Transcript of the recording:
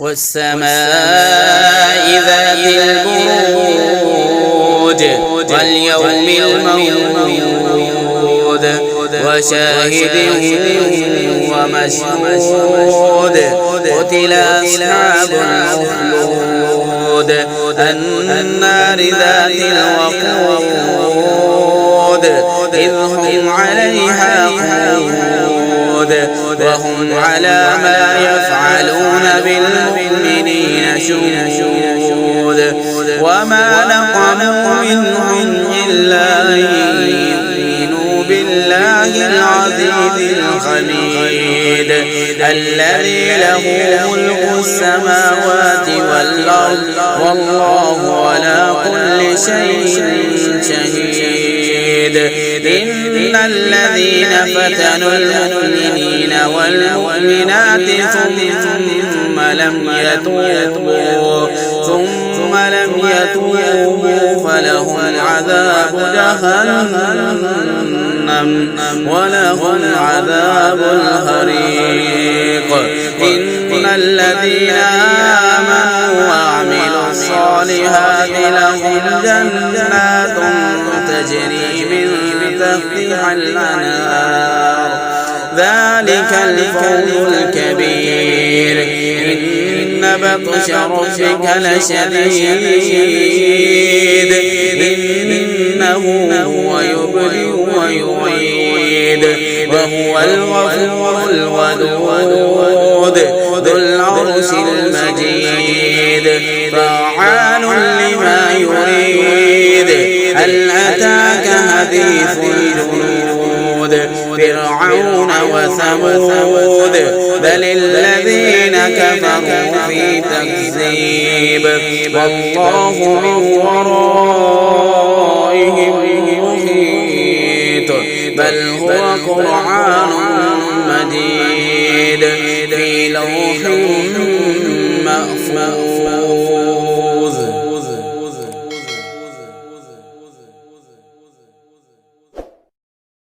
والسماء ذات البروج واليوم الموعود وشاهد ومشهود قتل أصحاب الأخدود النار ذات الوقود إذ هم عليها قعود وهم على ما يفعلون بالمؤمنين شهود وما نقموا منهم إلا أن يؤمنوا بالله العزيز الحميد الذي له ملك السماوات والأرض والله على كل شيء شهيد إن الذين فتنوا المؤمنين والمؤمنات ثم لم يتوبوا فلهم عذاب جهنم ولهم عذاب الحريق إن الذين آمنوا وعملوا الصالحات لهم جنات تجري من تحتها الأنهار ذلك الفوز الكبير إن بطش ربك لشديد إنه هو يبدئ ويعيد وهو الغفور الودود ذو العرش المجيد فعال لما يريد هل أتاك حديث الجنود فرعون وثمود بل الذين كفروا في تكذيب والله من ورائهم محيط بل هو قرآن مجيد في لوح محفوظ.